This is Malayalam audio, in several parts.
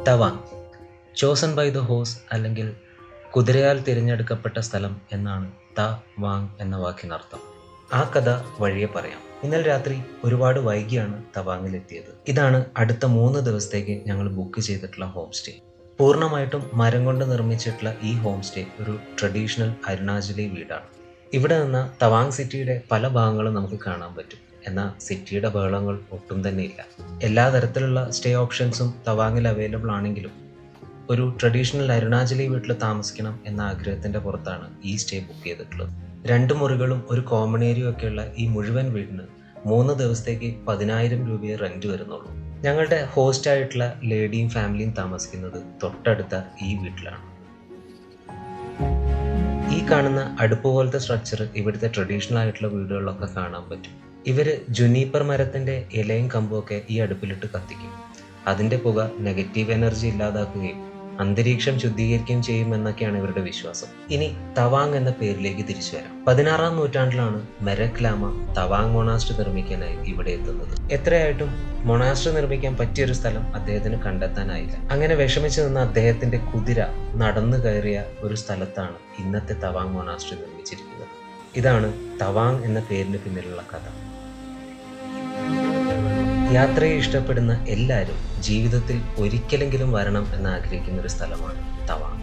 തവാങ്, ചോസൺ ബൈ ദ ഹോസ് അല്ലെങ്കിൽ കുതിരയാൽ തിരഞ്ഞെടുക്കപ്പെട്ട സ്ഥലം എന്നാണ് ത വാങ് എന്ന വാക്കിനർത്ഥം. ആ കഥ വഴിയെ പറയാം. ഇന്നലെ രാത്രി ഒരുപാട് വൈകിയാണ് തവാങ്ങിലെത്തിയത്. ഇതാണ് അടുത്ത 3 ദിവസത്തേക്ക് ഞങ്ങൾ ബുക്ക് ചെയ്തിട്ടുള്ള ഹോം സ്റ്റേ. പൂർണ്ണമായിട്ടും മരം കൊണ്ട് നിർമ്മിച്ചിട്ടുള്ള ഈ ഹോം സ്റ്റേ ഒരു ട്രഡീഷണൽ അരുണാചലി വീടാണ്. ഇവിടെ നിന്ന് തവാങ് സിറ്റിയുടെ പല ഭാഗങ്ങളും നമുക്ക് കാണാൻ പറ്റും. എന്നാൽ സിറ്റിയുടെ ബഹളങ്ങൾ ഒട്ടും തന്നെ ഇല്ല. എല്ലാ തരത്തിലുള്ള സ്റ്റേ ഓപ്ഷൻസും തവാങ്ങിൽ അവൈലബിൾ ആണെങ്കിലും ഒരു ട്രഡീഷണൽ അരുണാചലി വീട്ടിൽ താമസിക്കണം എന്ന ആഗ്രഹത്തിൻ്റെ പുറത്താണ് ഈ സ്റ്റേ ബുക്ക് ചെയ്തിട്ടുള്ളത്. 2 മുറികളും ഒരു കോമൺ ഏരിയ ഒക്കെയുള്ള ഈ മുഴുവൻ വീടിന് 3 ദിവസത്തേക്ക് 10,000 രൂപയെ റെന്റ് വരുന്നുള്ളൂ. ഞങ്ങളുടെ ഹോസ്റ്റായിട്ടുള്ള ലേഡിയും ഫാമിലിയും താമസിക്കുന്നത് തൊട്ടടുത്ത ഈ വീട്ടിലാണ്. ഈ കാണുന്ന അടുപ്പ് പോലത്തെ സ്ട്രക്ചർ ഇവിടുത്തെ ട്രഡീഷണൽ ആയിട്ടുള്ള വീടുകളിലൊക്കെ കാണാൻ പറ്റും. ഇവര് ജുനീപ്പർ മരത്തിന്റെ ഇലയും കമ്പുമൊക്കെ ഈ അടുപ്പിലിട്ട് കത്തിക്കും. അതിന്റെ പുക നെഗറ്റീവ് എനർജി ഇല്ലാതാക്കുകയും അന്തരീക്ഷം ശുദ്ധീകരിക്കുകയും ചെയ്യുമെന്നൊക്കെയാണ് ഇവരുടെ വിശ്വാസം. ഇനി തവാങ് എന്ന പേരിലേക്ക് തിരിച്ചു വരാം. 16-ാം നൂറ്റാണ്ടിലാണ് മെരക് ലാമ തവാങ് മൊണാസ്ട്രി നിർമ്മിക്കാനായി ഇവിടെ എത്തുന്നത്. എത്രയായിട്ടും മൊണാസ്ട്രി നിർമ്മിക്കാൻ പറ്റിയൊരു സ്ഥലം അദ്ദേഹത്തിന് കണ്ടെത്താനായില്ല. അങ്ങനെ വിഷമിച്ചു നിന്ന അദ്ദേഹത്തിന്റെ കുതിര നടന്നു കയറിയ ഒരു സ്ഥലത്താണ് ഇന്നത്തെ തവാങ് മൊണാസ്ട്രി നിർമ്മിച്ചിരിക്കുന്നത്. ഇതാണ് തവാങ് എന്ന പേരിന് പിന്നിലുള്ള കഥ. യാത്രയെ ഇഷ്ടപ്പെടുന്ന എല്ലാവരും ജീവിതത്തിൽ ഒരിക്കലെങ്കിലും വരണം എന്ന് ആഗ്രഹിക്കുന്ന ഒരു സ്ഥലമാണ് തവാങ്.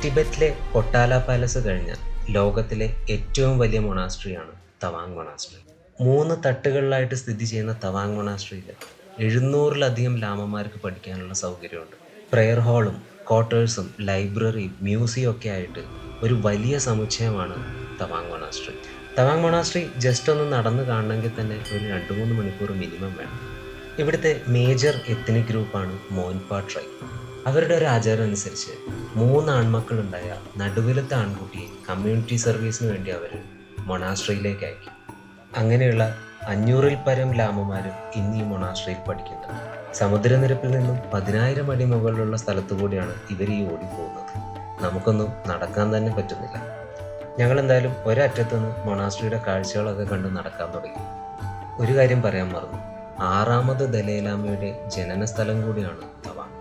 ടിബറ്റിലെ പൊട്ടാല പാലസ് കഴിഞ്ഞാൽ ലോകത്തിലെ ഏറ്റവും വലിയ മൊണാസ്ട്രിയാണ് തവാങ് മൊണാസ്ട്രി. 3 തട്ടുകളിലായിട്ട് സ്ഥിതി ചെയ്യുന്ന തവാങ് മൊണാസ്ട്രിയിൽ 700-ലധികം ലാമമാർക്ക് പഠിക്കാനുള്ള സൗകര്യമുണ്ട്. പ്രെയർ ഹാളും ക്വാർട്ടേഴ്സും ലൈബ്രറിയും മ്യൂസിയം ഒക്കെ ആയിട്ട് ഒരു വലിയ സമുച്ചയമാണ് Tawang monastery. Tawang monastery just ഒന്ന് നടന്ന് കാണണമെങ്കിൽ തന്നെ ഒരു 2-3 മണിക്കൂർ മിനിമം വേണം. ഇവിടുത്തെ മേജർ എത്നിക് ഗ്രൂപ്പാണ് മോൻപ ട്രൈബ്. അവരുടെ ഒരു ആചാരം അനുസരിച്ച് 3 ആൺമക്കളുണ്ടായ നടുവിലത്തെ ആൺകുട്ടിയെ കമ്മ്യൂണിറ്റി സർവീസിന് വേണ്ടി അവർ മൊണാസ്ട്രിയിലേക്ക് അയക്കും. അങ്ങനെയുള്ള 500-ൽ പരം ലാമമാരും ഇന്ന് ഈ മൊണാസ്ട്രിയിൽ പഠിക്കുന്നുണ്ട്. സമുദ്രനിരപ്പിൽ നിന്നും 10,000 അടി മുകളിലുള്ള സ്ഥലത്തു കൂടിയാണ് ഇവർ ഈ ഓടിപ്പോകുന്നത്. നമുക്കൊന്നും നടക്കാൻ തന്നെ പറ്റുന്നില്ല. ഞങ്ങൾ എന്തായാലും ഒരറ്റത്തുനിന്ന് മൊണാസ്ട്രിയുടെ കാഴ്ചകളൊക്കെ കണ്ട് നടക്കാൻ തുടങ്ങി. ഒരു കാര്യം പറയാൻ മറന്നു, 6ാമത് ദലൈലാമയുടെ ജനന സ്ഥലം കൂടിയാണ് തവാങ്.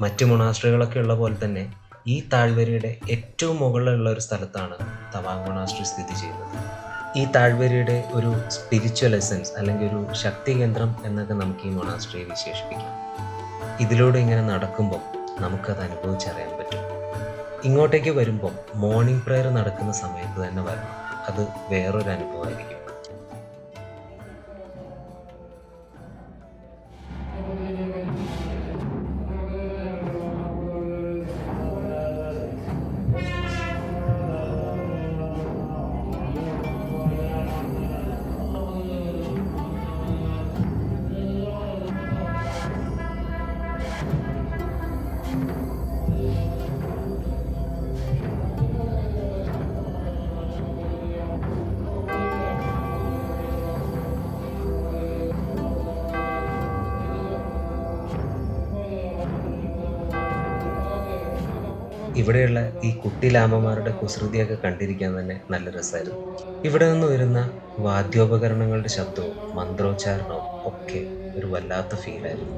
മറ്റു മൊണാസ്ട്രികളൊക്കെ ഉള്ള പോലെ തന്നെ ഈ താഴ്വരയുടെ ഏറ്റവും മുകളിലുള്ള ഒരു സ്ഥലത്താണ് തവാങ് മൊണാസ്ട്രി സ്ഥിതി ചെയ്യുന്നത്. ഈ താഴ്വരയുടെ ഒരു സ്പിരിച്വൽ എസൻസ് അല്ലെങ്കിൽ ഒരു ശക്തി കേന്ദ്രം എന്നൊക്കെ നമുക്ക് ഈ മൊണാസ്ട്രിയെ വിശേഷിപ്പിക്കാം. ഇതിലൂടെ ഇങ്ങനെ നടക്കുമ്പോൾ നമുക്കത് അനുഭവിച്ചറിയാൻ പറ്റും. ഇങ്ങോട്ടേക്ക് വരുമ്പോൾ മോർണിംഗ് പ്രെയർ നടക്കുന്ന സമയത്ത് തന്നെ വരണം. അത് വേറൊരു അനുഭവമായിരിക്കും. ഇവിടെയുള്ള ഈ കുട്ടി ലാമമാരുടെ കുസൃതിയൊക്കെ കണ്ടിരിക്കാൻ തന്നെ നല്ല രസമായിരുന്നു. ഇവിടെ നിന്ന് വരുന്ന വാദ്യോപകരണങ്ങളുടെ ശബ്ദവും മന്ത്രോച്ചാരണവും ഒക്കെ ഒരു വല്ലാത്ത ഫീലായിരുന്നു.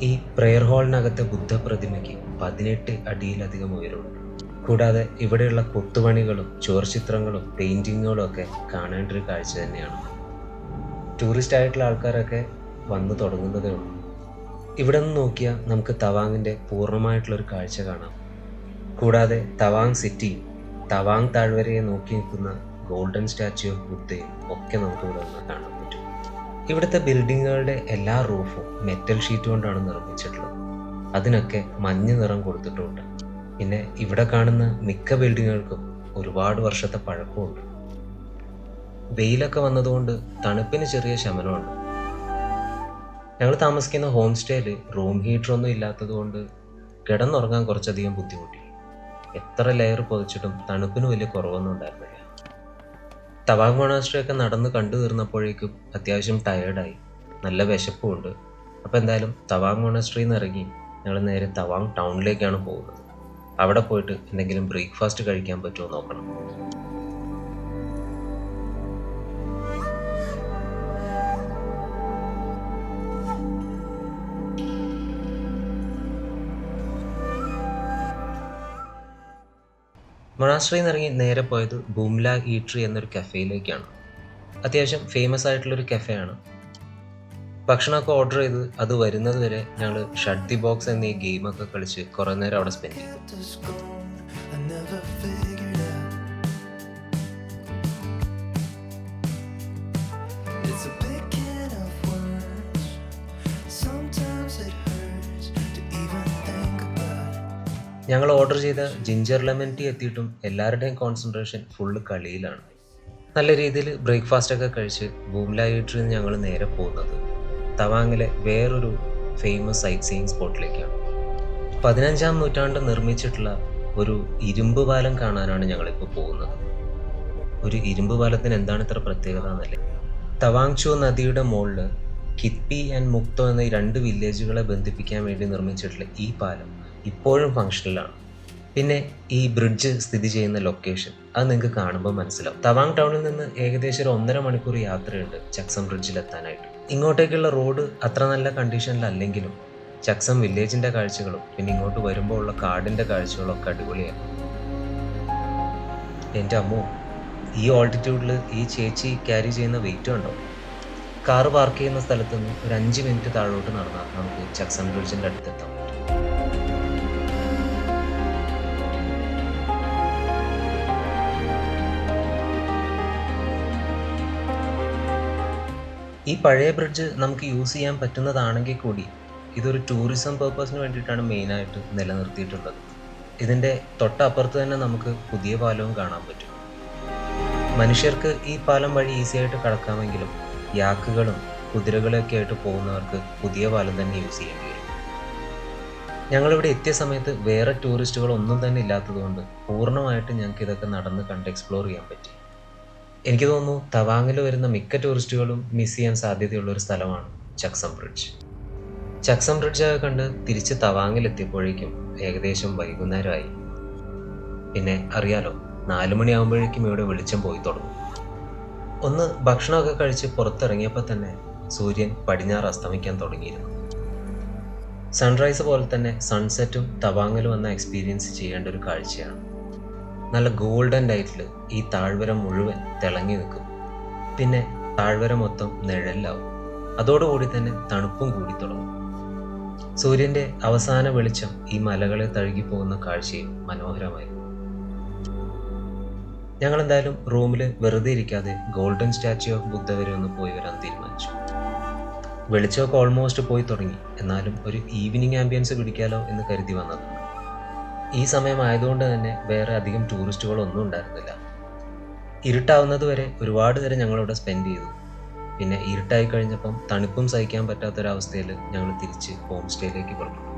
ഈ പ്രെയർ ഹാളിനകത്തെ ബുദ്ധപ്രതിമയ്ക്ക് 18 അടിയിലധികം ഉയരമുണ്ട്. കൂടാതെ ഇവിടെയുള്ള കൊത്തുപണികളും ചുവർചിത്രങ്ങളും പെയിൻറ്റിങ്ങുകളും ഒക്കെ കാണേണ്ട ഒരു കാഴ്ച തന്നെയാണ്. ടൂറിസ്റ്റ് ആയിട്ടുള്ള ആൾക്കാരൊക്കെ വന്നു തുടങ്ങുന്നതേ ഉള്ളൂ. ഇവിടെ നിന്ന് നോക്കിയാൽ നമുക്ക് തവാങ്ങിൻ്റെ പൂർണ്ണമായിട്ടുള്ളൊരു കാഴ്ച കാണാം. കൂടാതെ തവാങ് സിറ്റിയും തവാങ് താഴ്വരയെ നോക്കി നിൽക്കുന്ന ഗോൾഡൻ സ്റ്റാച്യു ഓഫ് ബുദ്ധയും ഒക്കെ നമുക്ക് ഇവിടെ നിന്ന് കാണാൻ പറ്റും. ഇവിടുത്തെ ബിൽഡിങ്ങുകളുടെ എല്ലാ റൂഫും മെറ്റൽ ഷീറ്റ് കൊണ്ടാണ് നിർമ്മിച്ചിട്ടുള്ളത്. അതിനൊക്കെ മഞ്ഞ നിറം കൊടുത്തിട്ടുണ്ട്. പിന്നെ ഇവിടെ കാണുന്ന മിക്ക ബിൽഡിങ്ങുകൾക്കും ഒരുപാട് വർഷത്തെ പഴക്കമുണ്ട്. വെയിലൊക്കെ വന്നതുകൊണ്ട് തണുപ്പിന് ചെറിയ ശമനമുണ്ട്. ഞങ്ങൾ താമസിക്കുന്ന ഹോം സ്റ്റേയിൽ റൂം ഹീറ്ററൊന്നും ഇല്ലാത്തത് കൊണ്ട് കിടന്നുറങ്ങാൻ കുറച്ചധികം ബുദ്ധിമുട്ടി. എത്ര ലെയർ പൊതിച്ചിട്ടും തണുപ്പിന് വലിയ കുറവൊന്നും ഉണ്ടായിരുന്നില്ല. തവാങ് മൊണാസ്ട്രി ഒക്കെ നടന്ന് കണ്ടു തീർന്നപ്പോഴേക്കും അത്യാവശ്യം ടയേർഡായി, നല്ല വിശപ്പുമുണ്ട്. അപ്പോൾ എന്തായാലും തവാങ് മൊണാസ്ട്രിയിൽ നിന്ന് ഇറങ്ങി ഞങ്ങൾ നേരെ തവാങ് ടൗണിലേക്കാണ് പോകുന്നത്. അവിടെ പോയിട്ട് എന്തെങ്കിലും ബ്രേക്ക്ഫാസ്റ്റ് കഴിക്കാൻ പറ്റുമോ നോക്കണം. മൊണാസ്ട്രിയിൽ നിന്ന് ഇറങ്ങി നേരെ പോയത് ബൂംല ഈട്രി എന്നൊരു കഫേയിലേക്കാണ്. അത്യാവശ്യം ഫേമസ് ആയിട്ടുള്ളൊരു കഫേയാണ്. ഭക്ഷണമൊക്കെ ഓർഡർ ചെയ്ത് അത് വരുന്നത് വരെ ഞങ്ങൾ ഷട്ട് ദി ബോക്സ് എന്ന ഈ ഗെയിമൊക്കെ കളിച്ച് കുറേ നേരം അവിടെ സ്പെൻഡ് ചെയ്തു. ഞങ്ങൾ ഓർഡർ ചെയ്ത ജിഞ്ചർ ലെമൺ ടീ എത്തിയിട്ടും എല്ലാവരുടെയും കോൺസെൻട്രേഷൻ ഫുള്ള് കളിയിലാണ്. നല്ല രീതിയിൽ ബ്രേക്ക്ഫാസ്റ്റൊക്കെ കഴിച്ച് ബൂംല ഈട്രിയിൽ നിന്ന് ഞങ്ങൾ നേരെ പോകുന്നത് തവാങ്ങിലെ വേറൊരു ഫേമസ് സൈറ്റ് സീയിങ് സ്പോട്ടിലേക്കാണ്. 15-ാം നൂറ്റാണ്ട് നിർമ്മിച്ചിട്ടുള്ള ഒരു ഇരുമ്പ് പാലം കാണാനാണ് ഞങ്ങളിപ്പോൾ പോകുന്നത്. ഒരു ഇരുമ്പ് പാലത്തിന് എന്താണ് ഇത്ര പ്രത്യേകത എന്നല്ലേ? തവാങ് ചോ നദിയുടെ മുകളിൽ കിത്പി ആൻഡ് മുക്തോ എന്ന ഈ 2 വില്ലേജുകളെ ബന്ധിപ്പിക്കാൻ വേണ്ടി നിർമ്മിച്ചിട്ടുള്ള ഈ പാലം ഇപ്പോഴും ഫങ്ഷണലാണ്. പിന്നെ ഈ ബ്രിഡ്ജ് സ്ഥിതി ചെയ്യുന്ന ലൊക്കേഷൻ അത് നിങ്ങൾക്ക് കാണുമ്പോൾ മനസ്സിലാവും. തവാങ് ടൗണിൽ നിന്ന് ഏകദേശം ഒരു 1.5 മണിക്കൂർ യാത്രയുണ്ട് ചക്സം ബ്രിഡ്ജിലെത്താനായിട്ട്. ഇങ്ങോട്ടേക്കുള്ള റോഡ് അത്ര നല്ല കണ്ടീഷനിലല്ലെങ്കിലും ചക്സം വില്ലേജിൻ്റെ കാഴ്ചകളും പിന്നെ ഇങ്ങോട്ട് വരുമ്പോൾ ഉള്ള കാടിൻ്റെ കാഴ്ചകളും ഒക്കെ അടിപൊളിയാണ്. എൻ്റെ അമ്മോ, ഈ ഓൾട്ടിറ്റ്യൂഡിൽ ഈ ചേച്ചി ക്യാരി ചെയ്യുന്ന വെയിറ്റ് ഉണ്ടോ? കാറ് പാർക്ക് ചെയ്യുന്ന സ്ഥലത്ത് നിന്ന് ഒരു 5 മിനിറ്റ് താഴോട്ട് നടന്നാൽ നമുക്ക് ചക്സം ബ്രിഡ്ജിൻ്റെ അടുത്തെത്താം. ഈ പഴയ ബ്രിഡ്ജ് നമുക്ക് യൂസ് ചെയ്യാൻ പറ്റുന്നതാണെങ്കിൽ കൂടി ഇതൊരു ടൂറിസം പേർപ്പസിന് വേണ്ടിയിട്ടാണ് മെയിനായിട്ട് നിലനിർത്തിയിട്ടുള്ളത്. ഇതിൻ്റെ തൊട്ടപ്പുറത്ത് തന്നെ നമുക്ക് പുതിയ പാലവും കാണാൻ പറ്റും. മനുഷ്യർക്ക് ഈ പാലം വഴി ഈസി ആയിട്ട് കടക്കാമെങ്കിലും യാക്കുകളും കുതിരകളൊക്കെ ആയിട്ട് പോകുന്നവർക്ക് പുതിയ പാലം തന്നെ യൂസ് ചെയ്യേണ്ടി വരും. ഞങ്ങളിവിടെ എത്തിയ സമയത്ത് വേറെ ടൂറിസ്റ്റുകളൊന്നും തന്നെ ഇല്ലാത്തതുകൊണ്ട് പൂർണ്ണമായിട്ട് ഞങ്ങൾക്ക് ഇതൊക്കെ നടന്ന് കണ്ട് എക്സ്പ്ലോർ ചെയ്യാൻ പറ്റി. എനിക്ക് തോന്നുന്നു തവാങ്ങിൽ വരുന്ന മിക്ക ടൂറിസ്റ്റുകളും മിസ് ചെയ്യാൻ സാധ്യതയുള്ളൊരു സ്ഥലമാണ് ചക്സം ബ്രിഡ്ജ്. ചക്സം ബ്രിഡ്ജൊക്കെ കണ്ട് തിരിച്ച് തവാങ്ങിലെത്തിയപ്പോഴേക്കും ഏകദേശം വൈകുന്നേരമായി. പിന്നെ അറിയാലോ, 4 മണിയാകുമ്പോഴേക്കും ഇവിടെ വെളിച്ചം പോയി തുടങ്ങും. ഒന്ന് ഭക്ഷണമൊക്കെ കഴിച്ച് പുറത്തിറങ്ങിയപ്പോൾ തന്നെ സൂര്യൻ പടിഞ്ഞാറ് അസ്തമിക്കാൻ തുടങ്ങിയിരുന്നു. സൺറൈസ് പോലെ തന്നെ സൺസെറ്റും തവാങ്ങിൽ വന്ന എക്സ്പീരിയൻസ് ചെയ്യേണ്ട ഒരു കാഴ്ചയാണ്. നല്ല ഗോൾഡൻ ലൈറ്റിൽ ഈ താഴ്വര മുഴുവൻ തിളങ്ങി നിൽക്കും. പിന്നെ താഴ്വര മൊത്തം നിഴലാവും. അതോടുകൂടി തന്നെ തണുപ്പും കൂടി തുടങ്ങും. സൂര്യൻ്റെ അവസാന വെളിച്ചം ഈ മലകളെ തഴുകി പോകുന്ന കാഴ്ചയും മനോഹരമായിരുന്നു. ഞങ്ങളെന്തായാലും റൂമിൽ വെറുതെ ഇരിക്കാതെ ഗോൾഡൻ സ്റ്റാച്യു ഓഫ് ബുദ്ധ വരെ ഒന്ന് പോയി വരാൻ തീരുമാനിച്ചു. വെളിച്ചമൊക്കെ ഓൾമോസ്റ്റ് പോയി തുടങ്ങി. എന്നാലും ഒരു ഈവനിങ് ആംബിയൻസ് പിടിക്കാലോ എന്ന് കരുതി വന്നതാണ്. ഈ സമയമായതുകൊണ്ട് തന്നെ വേറെ അധികം ടൂറിസ്റ്റുകളൊന്നും ഉണ്ടായിരുന്നില്ല. ഇരുട്ടാവുന്നത് വരെ ഒരുപാട് നേരം ഞങ്ങളിവിടെ സ്പെൻഡ് ചെയ്തു. പിന്നെ ഇരുട്ടായി കഴിഞ്ഞപ്പം തണുപ്പും സഹിക്കാൻ പറ്റാത്തൊരവസ്ഥയിൽ ഞങ്ങൾ തിരിച്ച് ഹോം സ്റ്റേയിലേക്ക് പുറപ്പെട്ടു.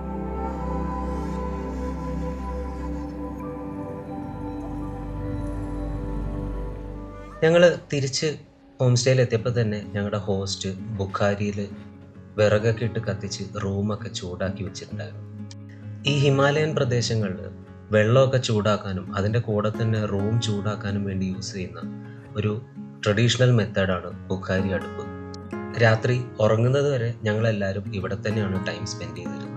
ഞങ്ങൾ തിരിച്ച് ഹോം സ്റ്റേയിൽ എത്തിയപ്പോൾ തന്നെ ഞങ്ങളുടെ ഹോസ്റ്റ് ബുഖാരിയിൽ വിറകൊക്കെ ഇട്ട് കത്തിച്ച് റൂമൊക്കെ ചൂടാക്കി വെച്ചിട്ടുണ്ടായിരുന്നു. ഈ ഹിമാലയൻ പ്രദേശങ്ങളിൽ വെള്ളമൊക്കെ ചൂടാക്കാനും അതിൻ്റെ കൂടെ തന്നെ റൂം ചൂടാക്കാനും വേണ്ടി യൂസ് ചെയ്യുന്ന ഒരു ട്രഡീഷണൽ മെത്തേഡാണ് ബുഖാരി അടുപ്പ്. രാത്രി ഉറങ്ങുന്നത് വരെ ഞങ്ങളെല്ലാവരും ഇവിടെ തന്നെയാണ് ടൈം സ്പെൻഡ് ചെയ്തിരുന്നത്.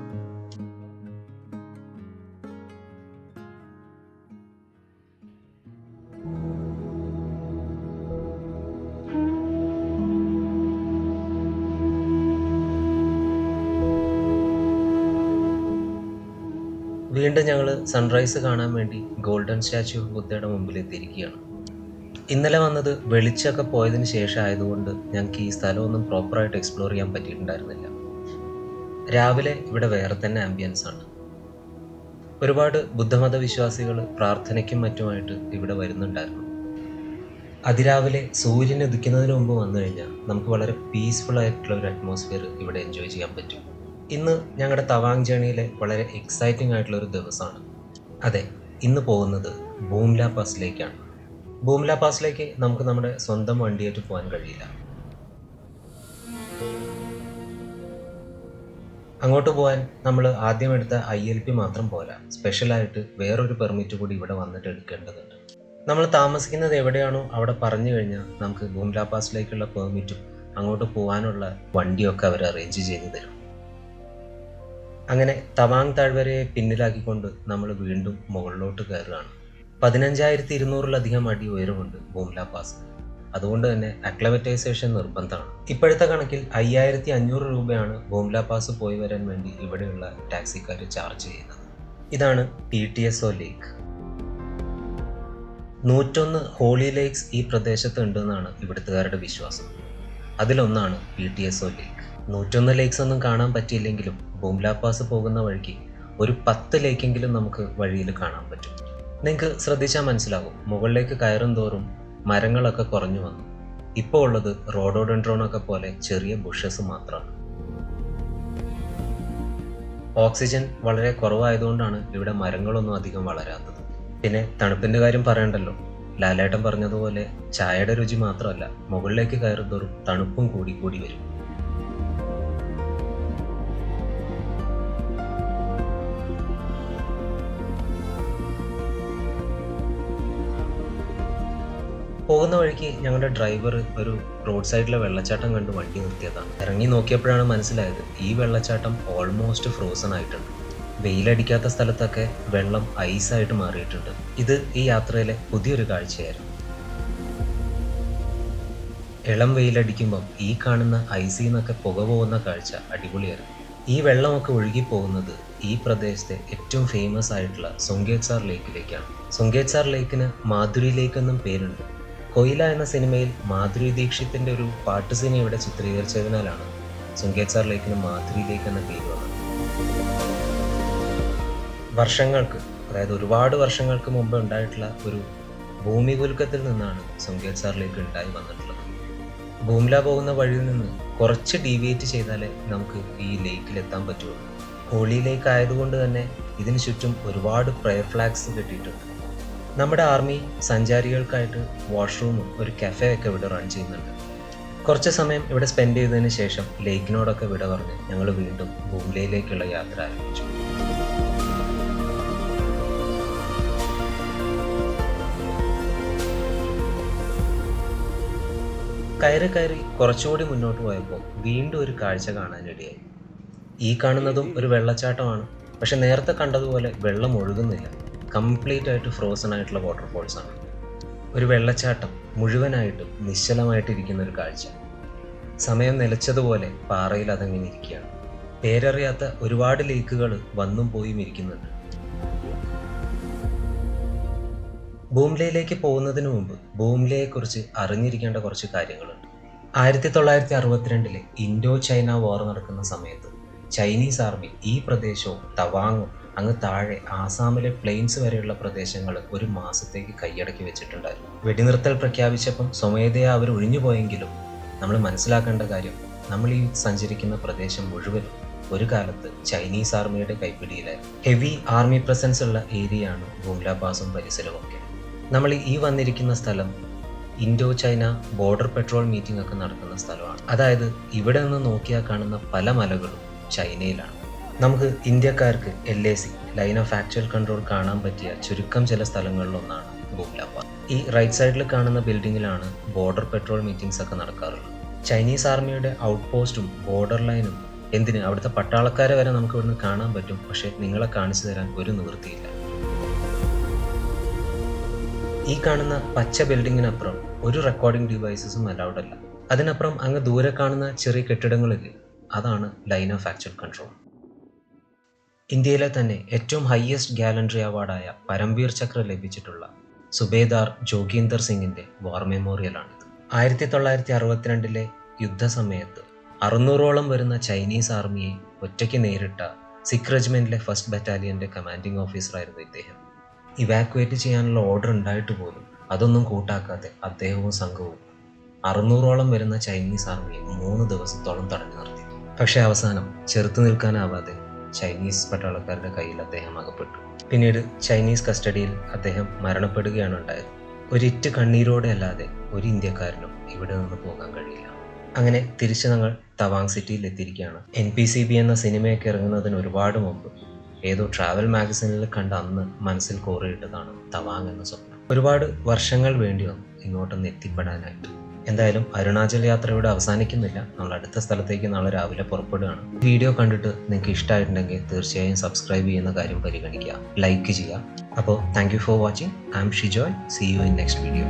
വീണ്ടും ഞങ്ങൾ സൺറൈസ് കാണാൻ വേണ്ടി ഗോൾഡൻ സ്റ്റാച്യു ഓഫ് ബുദ്ധയുടെ മുമ്പിൽ എത്തിയിരിക്കുകയാണ്. ഇന്നലെ വന്നത് വെളിച്ചമൊക്കെ പോയതിന് ശേഷം ആയതുകൊണ്ട് ഞങ്ങൾക്ക് ഈ സ്ഥലമൊന്നും പ്രോപ്പറായിട്ട് എക്സ്പ്ലോർ ചെയ്യാൻ പറ്റിയിട്ടുണ്ടായിരുന്നില്ല. രാവിലെ ഇവിടെ വേറെ തന്നെ ആംബിയൻസ് ആണ്. ഒരുപാട് ബുദ്ധമത വിശ്വാസികൾ പ്രാർത്ഥനയ്ക്കും മറ്റുമായിട്ട് ഇവിടെ വരുന്നുണ്ടായിരുന്നു. അതിരാവിലെ സൂര്യൻ ഉദിക്കുന്നതിന് മുമ്പ് വന്നു കഴിഞ്ഞാൽ നമുക്ക് വളരെ പീസ്ഫുൾ ആയിട്ടുള്ള ഒരു അറ്റ്മോസ്ഫിയർ ഇവിടെ എൻജോയ് ചെയ്യാൻ പറ്റും. ഇന്ന് ഞങ്ങളുടെ തവാങ് ജേണിയിലെ വളരെ എക്സൈറ്റിംഗ് ആയിട്ടുള്ള ഒരു ദിവസമാണ്. അതെ, ഇന്ന് പോകുന്നത് ബൂംല പാസിലേക്കാണ്. ബൂംല പാസിലേക്ക് നമുക്ക് നമ്മുടെ സ്വന്തം വണ്ടിയായിട്ട് പോകാൻ കഴിയില്ല. അങ്ങോട്ട് പോകാൻ നമ്മൾ ആദ്യം എടുത്ത ILP മാത്രം പോരാ, സ്പെഷ്യലായിട്ട് വേറൊരു പെർമിറ്റ് കൂടി ഇവിടെ വന്നിട്ട് എടുക്കേണ്ടതുണ്ട്. നമ്മൾ താമസിക്കുന്നത് എവിടെയാണോ അവിടെ പറഞ്ഞു കഴിഞ്ഞാൽ നമുക്ക് ബൂംല പാസിലേക്കുള്ള പെർമിറ്റും അങ്ങോട്ട് പോകാനുള്ള വണ്ടിയൊക്കെ അവർ അറേഞ്ച് ചെയ്ത് തരും. അങ്ങനെ തവാങ് താഴ്വരയെ പിന്നിലാക്കിക്കൊണ്ട് നമ്മൾ വീണ്ടും മുകളിലോട്ട് കയറുകയാണ്. 15,200-ലധികം അടി ഉയരമുണ്ട് ബൂംല പാസ്. അതുകൊണ്ട് തന്നെ അക്ലമറ്റൈസേഷൻ നിർബന്ധമാണ്. ഇപ്പോഴത്തെ കണക്കിൽ 5,500 രൂപയാണ് ബൂംല പാസ് പോയി വരാൻ വേണ്ടി ഇവിടെയുള്ള ടാക്സിക്കാർ ചാർജ് ചെയ്യുന്നത്. ഇതാണ് PTSO ലേക്ക്. 101 ഹോളി ലേക്സ് ഈ പ്രദേശത്ത് ഉണ്ടെന്നാണ് ഇവിടുത്തുകാരുടെ വിശ്വാസം. അതിലൊന്നാണ് PTSO ലേക്ക്. 101 ലേക്സ് ഒന്നും കാണാൻ പറ്റിയില്ലെങ്കിലും ബൂംല പാസ് പോകുന്ന വഴിക്ക് ഒരു 10 ലേക്കെങ്കിലും നമുക്ക് വഴിയിൽ കാണാൻ പറ്റും. നിങ്ങൾക്ക് ശ്രദ്ധിച്ചാൽ മനസ്സിലാകും, മുകളിലേക്ക് കയറും തോറും മരങ്ങളൊക്കെ കുറഞ്ഞു വന്നു. ഇപ്പോൾ ഉള്ളത് റോഡോഡെൻഡ്രോണൊക്കെ പോലെ ചെറിയ ബുഷസ് മാത്രമാണ്. ഓക്സിജൻ വളരെ കുറവായതുകൊണ്ടാണ് ഇവിടെ മരങ്ങളൊന്നും അധികം വളരാത്തത്. പിന്നെ തണുപ്പിൻ്റെ കാര്യം പറയണ്ടല്ലോ. ലാലേട്ടൻ പറഞ്ഞതുപോലെ ചായയുടെ രുചി മാത്രമല്ല, മുകളിലേക്ക് കയറും തോറും തണുപ്പും കൂടി കൂടി വരും. പോകുന്ന വഴിക്ക് ഞങ്ങളുടെ ഡ്രൈവർ ഒരു റോഡ് സൈഡിലെ വെള്ളച്ചാട്ടം കണ്ട് വണ്ടി നിർത്തിയതാണ്. ഇറങ്ങി നോക്കിയപ്പോഴാണ് മനസ്സിലായത് ഈ വെള്ളച്ചാട്ടം ഓൾമോസ്റ്റ് ഫ്രോസൺ ആയിട്ടുണ്ട്. വെയിലടിക്കാത്ത സ്ഥലത്തൊക്കെ വെള്ളം ഐസായിട്ട് മാറിയിട്ടുണ്ട്. ഇത് ഈ യാത്രയിലെ പുതിയൊരു കാഴ്ചയായിരുന്നു. ഇളം വെയിലടിക്കുമ്പം ഈ കാണുന്ന ഐസിൽ നിന്നൊക്കെ പുക പോകുന്ന കാഴ്ച അടിപൊളിയായിരുന്നു. ഈ വെള്ളമൊക്കെ ഒഴുകിപ്പോകുന്നത് ഈ പ്രദേശത്തെ ഏറ്റവും ഫേമസ് ആയിട്ടുള്ള സുംഗേത്സാർ ലേക്കിലേക്കാണ്. സുംഗേത്സാർ ലേക്കിന് മാധുരി ലേക്ക് എന്നും പേരുണ്ട്. കൊയില എന്ന സിനിമയിൽ മാധുരി ദീക്ഷിത്തിൻ്റെ ഒരു പാട്ട് സീൻ ഇവിടെ ചിത്രീകരിച്ചതിനാലാണ് സുംഗേത്സാർ ലേക്കിന് മാധുരി ലേക്ക് എന്ന പേര് വന്നത്. വർഷങ്ങൾക്ക്, അതായത് ഒരുപാട് വർഷങ്ങൾക്ക് മുമ്പ് ഉണ്ടായിട്ടുള്ള ഒരു ഭൂമികുലുക്കത്തിൽ നിന്നാണ് സുംഗേത്സാർ ലേക്ക് ഉണ്ടായി വന്നിട്ടുള്ളത്. ബൂംല പോകുന്ന വഴിയിൽ നിന്ന് കുറച്ച് ഡീവിയേറ്റ് ചെയ്താലേ നമുക്ക് ഈ ലേക്കിലെത്താൻ പറ്റുള്ളൂ. ഹോളി ലേക്ക് ആയതുകൊണ്ട് തന്നെ ഇതിന് ചുറ്റും ഒരുപാട് പ്രയർ ഫ്ലാഗ്സ് കെട്ടിയിട്ടുണ്ട്. നമ്മുടെ ആർമി സഞ്ചാരികൾക്കായിട്ട് വാഷ്റൂമും ഒരു കഫേയൊക്കെ ഇവിടെ റൺ ചെയ്യുന്നുണ്ട്. കുറച്ച് സമയം ഇവിടെ സ്പെൻഡ് ചെയ്തതിന് ശേഷം ലേക്കിനോടൊക്കെ വിട പറഞ്ഞ് ഞങ്ങൾ വീണ്ടും ബൂംലയിലേക്കുള്ള യാത്ര ആരംഭിച്ചു. കയറി കുറച്ചുകൂടി മുന്നോട്ട് പോയപ്പോൾ വീണ്ടും ഒരു കാഴ്ച കാണാനിടയായി. ഈ കാണുന്നതും ഒരു വെള്ളച്ചാട്ടമാണ്. പക്ഷെ നേരത്തെ കണ്ടതുപോലെ വെള്ളം ഒഴുകുന്നില്ല. കംപ്ലീറ്റ് ആയിട്ട് ഫ്രോസൺ ആയിട്ടുള്ള വാട്ടർഫോൾസ് ആണ്. ഒരു വെള്ളച്ചാട്ടം മുഴുവനായിട്ടും നിശ്ചലമായിട്ടിരിക്കുന്ന ഒരു കാഴ്ച. സമയം നിലച്ചതുപോലെ പാറയിൽ അതങ്ങനെ ഇരിക്കുകയാണ്. പേരറിയാത്ത ഒരുപാട് ലേക്കുകൾ വന്നും പോയും ഇരിക്കുന്നുണ്ട്. ബൂംലയിലേക്ക് പോകുന്നതിന് മുമ്പ് ബൂംലയെക്കുറിച്ച് അറിഞ്ഞിരിക്കേണ്ട കുറച്ച് കാര്യങ്ങളുണ്ട്. 1962 ഇൻഡോ ചൈന വാർ നടക്കുന്ന സമയത്ത് ചൈനീസ് ആർമി ഈ പ്രദേശവും തവാങ്ങും അങ്ങ് താഴെ ആസാമിലെ പ്ലെയിൻസ് വരെയുള്ള പ്രദേശങ്ങൾ ഒരു മാസത്തേക്ക് കൈയടക്കി വെച്ചിട്ടുണ്ടായിരുന്നു. വെടിനിർത്തൽ പ്രഖ്യാപിച്ചപ്പം സ്വമേധയാ അവർ ഒഴിഞ്ഞു പോയെങ്കിലും നമ്മൾ മനസ്സിലാക്കേണ്ട കാര്യം, നമ്മൾ ഈ സഞ്ചരിക്കുന്ന പ്രദേശം മുഴുവനും ഒരു കാലത്ത് ചൈനീസ് ആർമിയുടെ കൈപ്പിടിയിലായിരുന്നു. ഹെവി ആർമി പ്രസൻസ് ഉള്ള ഏരിയയാണ് ബൂംല പാസും പരിസരവും ഒക്കെ. നമ്മൾ ഈ വന്നിരിക്കുന്ന സ്ഥലം Indo China border petrol meeting ഒക്കെ നടക്കുന്ന സ്ഥലമാണ്. അതായത് ഇവിടെ നിന്ന് നോക്കിയാൽ കാണുന്ന പല മലകളും ചൈനയിലാണ്. നമുക്ക് ഇന്ത്യക്കാർക്ക് LAC line of actual control കാണാൻ പറ്റിയ ചുരുക്കം ചില സ്ഥലങ്ങളിലൊന്നാണ് ബൂംല പാസ്. ഈ റൈറ്റ് സൈഡിൽ കാണുന്ന ബിൽഡിങ്ങിലാണ് ബോർഡർ പെട്രോൾ മീറ്റിംഗ്സ് ഒക്കെ നടക്കാറുള്ളത്. ചൈനീസ് ആർമിയുടെ ഔട്ട് പോസ്റ്റും ബോർഡർ ലൈനും എന്തിന് അവിടുത്തെ പട്ടാളക്കാരെ വരെ നമുക്ക് ഇവിടുന്ന് കാണാൻ പറ്റും. പക്ഷേ നിങ്ങളെ കാണിച്ചു തരാൻ ഒരു നിവൃത്തിയില്ല. ഈ കാണുന്ന പച്ച ബിൽഡിങ്ങിനപ്പുറം ഒരു റെക്കോർഡിംഗ് ഡിവൈസസും അലൗഡ് അല്ല. അതിനപ്പുറം അങ്ങ് ദൂരെ കാണുന്ന ചെറിയ കെട്ടിടങ്ങളില്ലേ, അതാണ് ലൈൻ ഓഫ് ആക്ച്വൽ കൺട്രോൾ. ഇന്ത്യയിലെ തന്നെ ഏറ്റവും ഹയസ്റ്റ് ഗാലൻട്രി അവാർഡായ പരംവീർ ചക്ര ലഭിച്ചിട്ടുള്ള സുബേദാർ ജോഗീന്ദർ സിംഗിന്റെ വാർ മെമ്മോറിയലാണിത്. 1962 യുദ്ധസമയത്ത് 600ഓളം വരുന്ന ചൈനീസ് ആർമിയെ ഒറ്റയ്ക്ക് നേരിട്ട സിഖ് റെജിമെന്റിലെ 1st ബറ്റാലിയന്റെ കമാൻഡിംഗ് ഓഫീസറായിരുന്നു ഇദ്ദേഹം. ഇവാക്യുവേറ്റ് ചെയ്യാനുള്ള ഓർഡർ ഉണ്ടായിട്ട് പോലും അതൊന്നും കൂട്ടാക്കാതെ അദ്ദേഹവും സംഘവും 600ഓളം വരുന്ന ചൈനീസ് ആർമിയെ 3 ദിവസത്തോളം തടഞ്ഞു നിർത്തി. പക്ഷേ അവസാനം ചെറുത്തു നിൽക്കാനാവാതെ ചൈനീസ് പട്ടാളക്കാരുടെ കയ്യിൽ അദ്ദേഹം അകപ്പെട്ടു. പിന്നീട് ചൈനീസ് കസ്റ്റഡിയിൽ അദ്ദേഹം മരണപ്പെടുകയാണ് ഉണ്ടായത്. ഒരിറ്റ് കണ്ണീരോടെ അല്ലാതെ ഒരു ഇന്ത്യക്കാരനും ഇവിടെ നിന്ന് പോകാൻ കഴിയില്ല. അങ്ങനെ തിരിച്ച് ഞങ്ങൾ തവാങ് സിറ്റിയിൽ എത്തിയിരിക്കുകയാണ്. NPCB എന്ന സിനിമയൊക്കെ ഇറങ്ങുന്നതിന് ഒരുപാട് മുമ്പ് ഏതോ ട്രാവൽ മാഗസിനിൽ കണ്ട അന്ന് മനസ്സിൽ കോറിയിട്ടതാണ് തവാങ് എന്ന സ്വപ്നം. ഒരുപാട് വർഷങ്ങൾ വേണ്ടി വന്നു ഇങ്ങോട്ടൊന്ന് എത്തിപ്പെടാനായിട്ട്. എന്തായാലും അരുണാചൽ യാത്ര ഇവിടെ അവസാനിക്കുന്നില്ല. നമ്മൾ അടുത്ത സ്ഥലത്തേക്ക് നാളെ രാവിലെ പുറപ്പെടുകയാണ്. വീഡിയോ കണ്ടിട്ട് നിങ്ങൾക്ക് ഇഷ്ടമായിട്ടുണ്ടെങ്കിൽ തീർച്ചയായും സബ്സ്ക്രൈബ് ചെയ്യുന്ന കാര്യം പരിഗണിക്കുക, ലൈക്ക് ചെയ്യുക. അപ്പോൾ thank you for watching. I'm Shijoy. See you in next video.